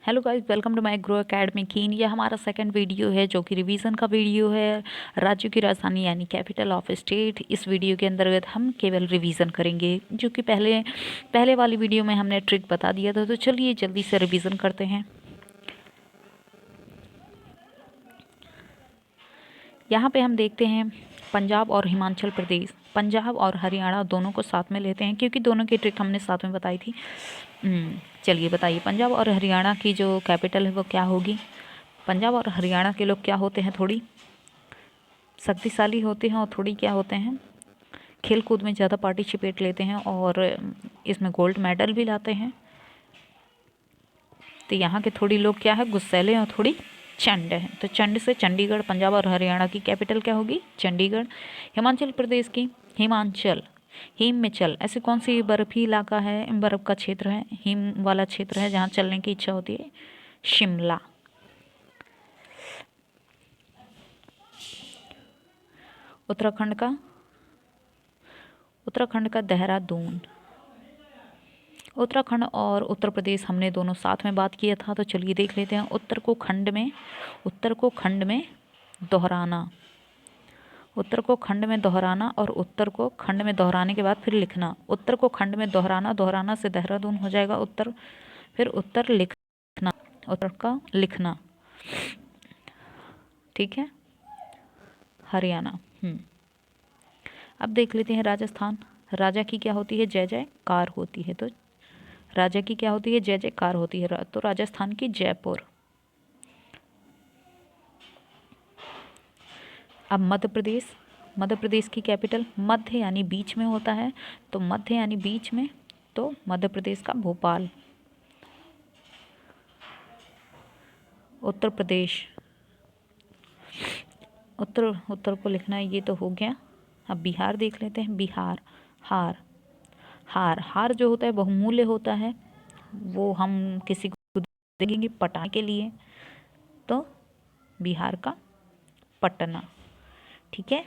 Hello guys, welcome to my grow academy keen. ये हमारा second video है जो कि रिवीजन का वीडियो है। राज्यों की राजधानी यानी कैपिटल ऑफ स्टेट। इस वीडियो के अंतर्गत हम केवल रिवीजन करेंगे, जो कि पहले वाली वीडियो में हमने ट्रिक बता दिया था। तो चलिए जल्दी से रिवीजन करते हैं। यहाँ पे हम देखते हैं पंजाब और हिमाचल प्रदेश। पंजाब और हरियाणा दोनों को साथ में लेते हैं, क्योंकि दोनों की ट्रिक हमने साथ में बताई थी। चलिए बताइए, पंजाब और हरियाणा की जो कैपिटल है वो क्या होगी। पंजाब और हरियाणा के लोग क्या होते हैं, थोड़ी शक्तिशाली होते हैं और थोड़ी क्या होते हैं, खेल कूद में ज़्यादा पार्टिसिपेट लेते हैं और इसमें गोल्ड मेडल भी लाते हैं। तो यहाँ के थोड़ी लोग क्या है, गुस्सैले और थोड़ी चंड है। तो चंड से चंडीगढ़। पंजाब और हरियाणा की कैपिटल क्या होगी, चंडीगढ़। हिमाचल प्रदेश की हिमाचल, हिम में चल। ऐसे कौन सी बर्फी इलाका है, बर्फ़ का क्षेत्र है, हिम वाला क्षेत्र है जहाँ चलने की इच्छा होती है, शिमला। उत्तराखंड का देहरादून। उत्तराखंड और उत्तर प्रदेश हमने दोनों साथ में बात किया था, तो चलिए देख लेते हैं। उत्तर को खंड में दोहराना। उत्तर को खंड में दोहराना और उत्तर को खंड में दोहराने के बाद फिर लिखना। उत्तर को खंड में दोहराना, दोहराना से देहरादून हो जाएगा उत्तर, फिर उत्तर लिखना, उत्तर का लिखना। ठीक है, हरियाणा। अब देख लेते हैं राजस्थान। राजा की क्या होती है, जय जयकार होती है। तो राजा की क्या होती है, जय जयकार होती है। तो राजस्थान की जयपुर। अब मध्य प्रदेश की कैपिटल मध्य यानी बीच में होता है, तो मध्य यानी बीच में, तो मध्य प्रदेश का भोपाल। उत्तर प्रदेश, उत्तर को लिखना है, ये तो हो गया। अब बिहार देख लेते हैं। बिहार, हार जो होता है बहुमूल्य होता है, वो हम किसी को देंगे पटाने के लिए, तो बिहार का पटना। ठीक है।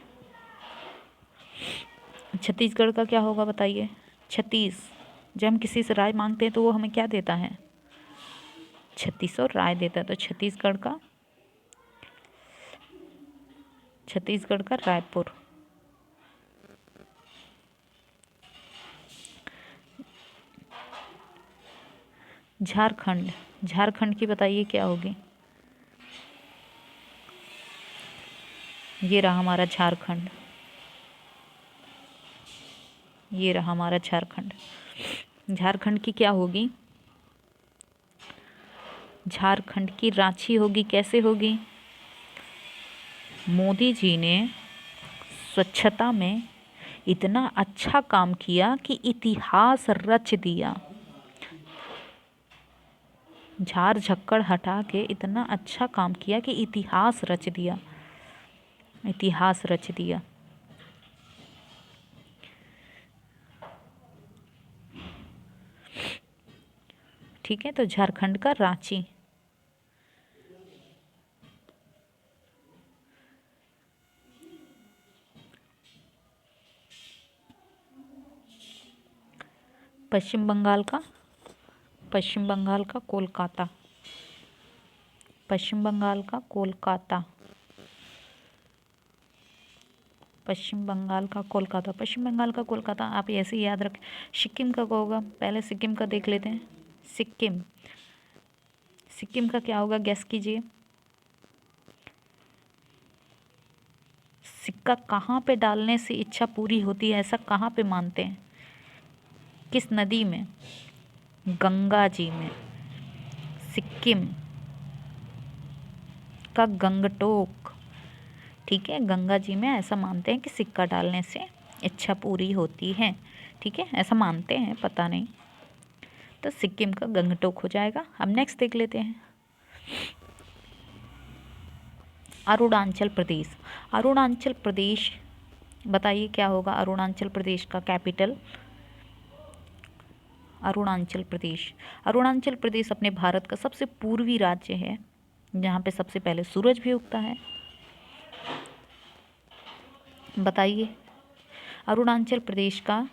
छत्तीसगढ़ का क्या होगा बताइए। जब हम किसी से राय मांगते हैं तो वो हमें क्या देता है, 3600 राय देता है। तो छत्तीसगढ़ का रायपुर। झारखंड की बताइए क्या होगी। ये रहा हमारा झारखंड, ये रहा हमारा झारखंड। झारखंड की क्या होगी, झारखंड की रांची होगी। कैसे होगी, मोदी जी ने स्वच्छता में इतना अच्छा काम किया कि इतिहास रच दिया। झाड़ झक्कड़ हटा के इतना अच्छा काम किया कि इतिहास रच दिया, इतिहास रच दिया। ठीक है, तो झारखंड का रांची। पश्चिम बंगाल का कोलकाता। पश्चिम बंगाल का कोलकाता। पश्चिम बंगाल का कोलकाता। पश्चिम बंगाल का कोलकाता आप ऐसे ही याद रखें। सिक्किम का होगा, पहले सिक्किम का देख लेते हैं। सिक्किम का क्या होगा, गैस कीजिए। सिक्का कहाँ पे डालने से इच्छा पूरी होती है, ऐसा कहाँ पे मानते हैं, किस नदी में, गंगा जी में। सिक्किम का गंगटोक। ठीक है, गंगा जी में ऐसा मानते हैं कि सिक्का डालने से इच्छा पूरी होती है। ठीक है, ऐसा मानते हैं, पता नहीं। तो सिक्किम का गंगटोक हो जाएगा। अब नेक्स्ट देख लेते हैं, अरुणाचल प्रदेश। अरुणाचल प्रदेश बताइए क्या होगा, अरुणाचल प्रदेश का कैपिटल। अरुणाचल प्रदेश अपने भारत का सबसे पूर्वी राज्य है, जहाँ पे सबसे पहले सूरज भी उगता है। बताइए, अरुणाचल प्रदेश का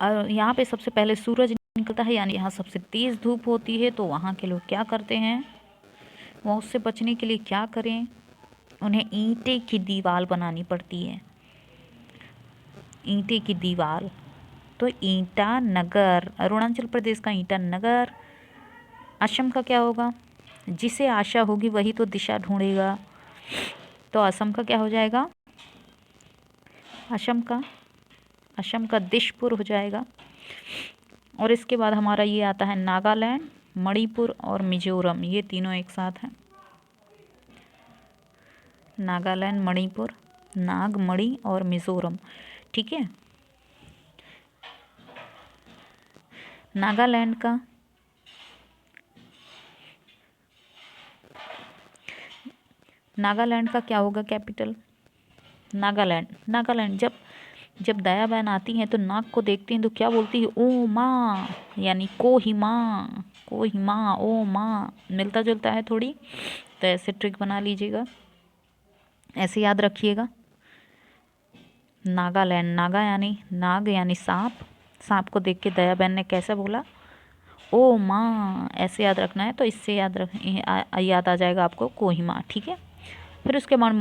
यहाँ पे सबसे पहले सूरज निकलता है, यानी यहाँ सबसे तेज़ धूप होती है, तो वहाँ के लोग क्या करते हैं, वो उससे बचने के लिए क्या करें, उन्हें ईंटे की दीवार बनानी पड़ती है, ईंटे की दीवार। तो ईटानगर, अरुणाचल प्रदेश का ईटानगर। असम का क्या होगा, जिसे आशा होगी वही तो दिशा ढूंढेगा, तो असम का क्या हो जाएगा, असम का दिशपुर हो जाएगा। और इसके बाद हमारा ये आता है नागालैंड, मणिपुर और मिजोरम, ये तीनों एक साथ हैं। नागालैंड, मणिपुर, नाग, मणि और मिजोरम, ठीक है। नागालैंड का क्या होगा कैपिटल, नागालैंड। जब दया बहन आती हैं तो नाग को देखती हैं तो क्या बोलती है, ओ माँ, यानी कोहिमा, ओ माँ, मिलता जुलता है थोड़ी, तो ऐसे ट्रिक बना लीजिएगा, ऐसे याद रखिएगा। नागालैंड, नाग यानी सांप को देख के दया बहन ने कैसे बोला, ओ माँ, ऐसे याद रखना है, तो इससे याद आ जाएगा आपको कोहिमा, ठीक है। फिर उसके बाद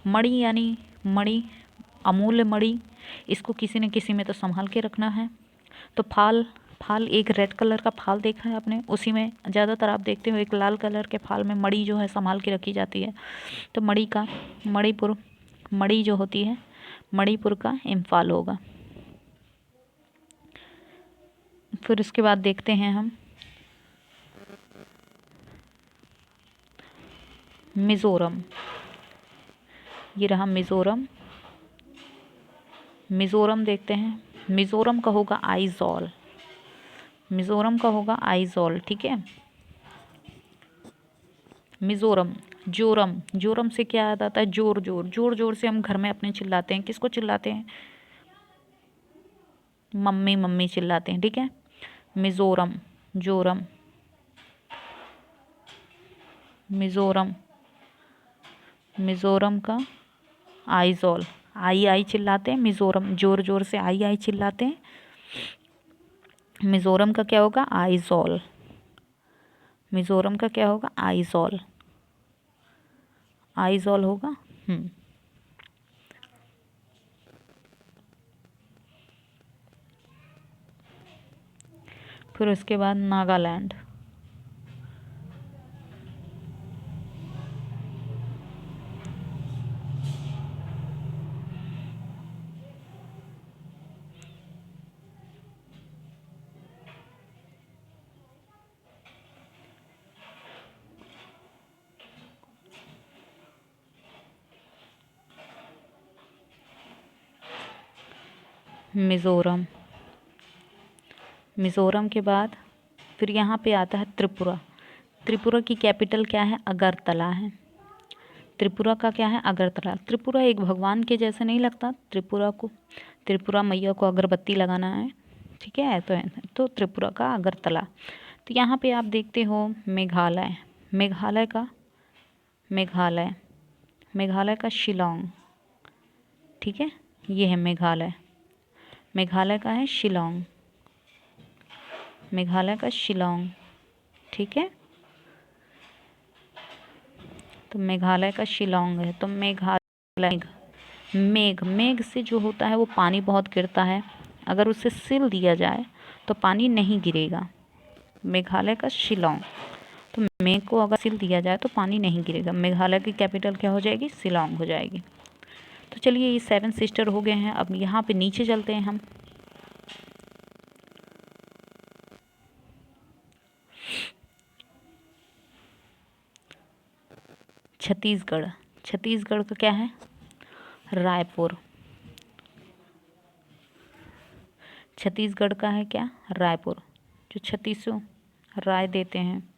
मणि यानी मणि, अमूल्य मणि, इसको किसी न किसी में तो संभाल के रखना है। तो फाल, एक रेड कलर का फाल देखा है आपने, उसी में ज़्यादातर आप देखते हो एक लाल कलर के फाल में मणि जो है संभाल के रखी जाती है। तो मणि जो होती है, मणिपुर का इम्फाल होगा। फिर उसके बाद देखते हैं हम मिज़ोरम, ये रहा मिज़ोरम देखते हैं। मिज़ोरम का होगा आइज़ॉल, ठीक है। मिज़ोरम, जोरम से क्या याद आता है, जोर से हम घर में अपने चिल्लाते हैं, किसको चिल्लाते हैं, मम्मी चिल्लाते हैं, ठीक है। जोरम, मिज़ोरम का आइज़ॉल, आई चिल्लाते हैं, मिज़ोरम जोर से आई चिल्लाते हैं। मिज़ोरम का क्या होगा, आइज़ॉल, मिज़ोरम का क्या होगा, आइज़ॉल होगा। फिर उसके बाद नागालैंड, मिज़ोरम के बाद फिर यहाँ पे आता है त्रिपुरा की कैपिटल क्या है, अगरतला है। त्रिपुरा का क्या है, अगरतला। त्रिपुरा एक भगवान के जैसे नहीं लगता, त्रिपुरा मैया को अगरबत्ती लगाना है, ठीक है, तो त्रिपुरा का अगरतला। तो यहाँ पे आप देखते हो मेघालय का शिलोंग, ठीक है, ये है मेघालय का है शिलोंग, ठीक है। तो मेघालय का शिलोंग है। तो मेघ से जो होता है वो पानी बहुत गिरता है, अगर उसे सील दिया जाए तो पानी नहीं गिरेगा। मेघालय का शिलोंग, तो मेघ को अगर सील दिया जाए तो पानी नहीं गिरेगा। मेघालय की कैपिटल क्या हो जाएगी, शिलोंग हो जाएगी। तो चलिए ये 7 सिस्टर हो गए हैं। अब यहाँ पे नीचे चलते हैं हम। छत्तीसगढ़ का क्या है, रायपुर। छत्तीसगढ़ का है क्या, रायपुर, जो 36 राय देते हैं,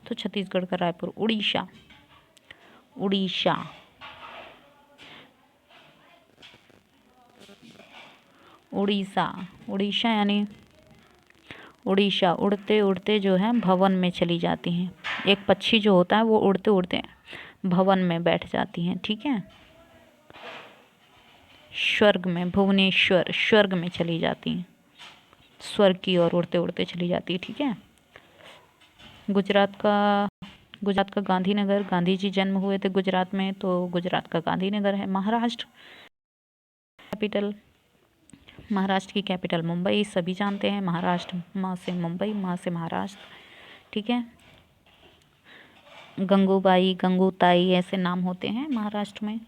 तो छत्तीसगढ़ का रायपुर। उड़ीसा यानी उड़ीसा, उड़ते उड़ते जो है भवन में चली जाती हैं। एक पक्षी जो होता है वो उड़ते उड़ते भवन में बैठ जाती हैं, ठीक है। स्वर्ग में, भुवनेश्वर, स्वर्ग में चली जाती हैं। स्वर्ग की ओर उड़ते उड़ते चली जाती है। ठीक है। गुजरात का गांधीनगर, गांधी जी जन्म हुए थे गुजरात में, तो गुजरात का गांधीनगर है। महाराष्ट्र कैपिटल, महाराष्ट्र की कैपिटल मुंबई, सभी जानते हैं। महाराष्ट्र, माँ से मुंबई, माँ से महाराष्ट्र। ठीक है। गंगूबाई, गंगूताई ऐसे नाम होते हैं महाराष्ट्र में,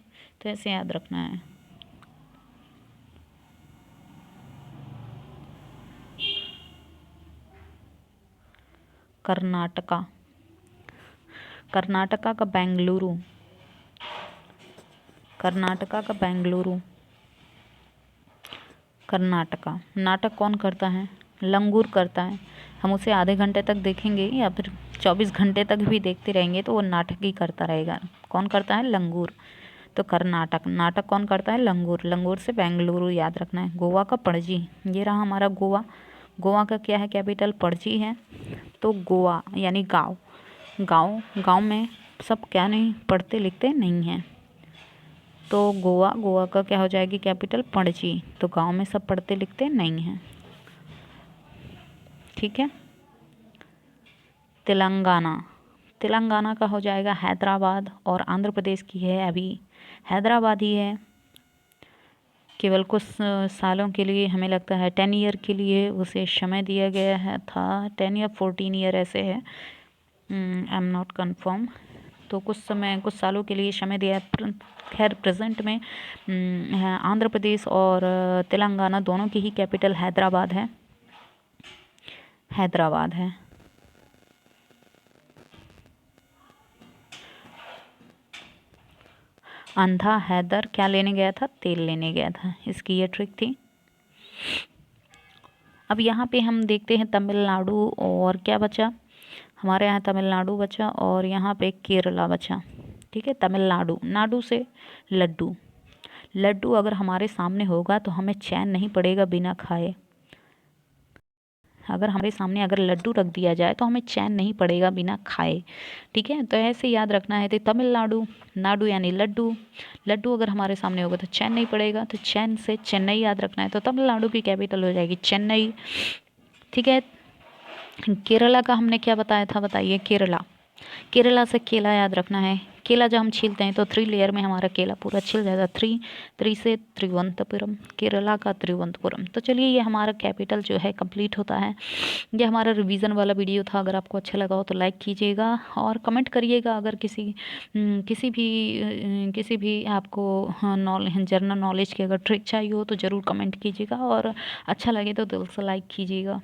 तो ऐसे याद रखना है। कर्नाटका, कर्नाटका का बेंगलुरु, कर्नाटका का बेंगलुरु। कर्नाटका। नाटक कौन करता है? लंगूर करता है। हम उसे आधे घंटे तक देखेंगे या फिर 24 घंटे तक भी देखते रहेंगे तो वो नाटक ही करता रहेगा। कौन करता है? लंगूर। तो कर्नाटक, नाटक कौन करता है? लंगूर। लंगूर से बेंगलुरु याद रखना है। गोवा का पणजी, ये रहा हमारा गोवा। गोवा का क्या है? कैपिटल पणजी है। तो गोवा यानी गाँव, गाँव में सब क्या नहीं पढ़ते लिखते नहीं हैं, तो गोवा का क्या हो जाएगी? कैपिटल पणजी। तो गांव में सब पढ़ते लिखते नहीं हैं। ठीक है। तेलंगाना का हो जाएगा हैदराबाद, और आंध्र प्रदेश की है अभी हैदराबाद ही है। केवल कुछ सालों के लिए, हमें लगता है 10 ईयर के लिए उसे समय दिया गया है था, 10 या 14 ईयर ऐसे है, आई एम नॉट कन्फर्म। तो कुछ सालों के लिए समय दिया है। खैर प्रेजेंट में आंध्र प्रदेश और तेलंगाना दोनों की ही कैपिटल हैदराबाद है। हैदराबाद है। अंधा हैदर क्या लेने गया था? तेल लेने गया था। इसकी ये ट्रिक थी। अब यहाँ पे हम देखते हैं तमिलनाडु, और क्या बचा हमारे यहाँ? तमिलनाडु बचा, और यहाँ पे केरला बचा। ठीक है। तमिलनाडु, नाडु से लड्डू। लड्डू अगर हमारे सामने होगा तो हमें चैन नहीं पड़ेगा बिना खाए। अगर हमारे सामने अगर लड्डू रख दिया जाए तो हमें चैन नहीं पड़ेगा बिना खाए। ठीक है। तो ऐसे याद रखना है। तो तमिलनाडु, नाडु यानी लड्डू, लड्डू अगर हमारे सामने होगा तो चैन नहीं पड़ेगा, तो चैन से चेन्नई याद रखना है। तो तमिलनाडु की कैपिटल हो जाएगी चेन्नई। ठीक है। केरला का हमने क्या बताया था? बताइए। केरला से केला याद रखना है। केला जब हम छीलते हैं तो 3 लेयर में हमारा केला पूरा छिल जाता है। 3 से त्रिवंतपुरम, केरला का त्रिवंतपुरम। तो चलिए, ये हमारा कैपिटल जो है कंप्लीट होता है। ये हमारा रिवीजन वाला वीडियो था। अगर आपको अच्छा लगा हो तो लाइक कीजिएगा और कमेंट करिएगा। अगर किसी भी आपको जनरल नॉलेज की अगर ट्रिक चाहिए हो तो ज़रूर कमेंट कीजिएगा, और अच्छा लगे तो दिल से लाइक कीजिएगा।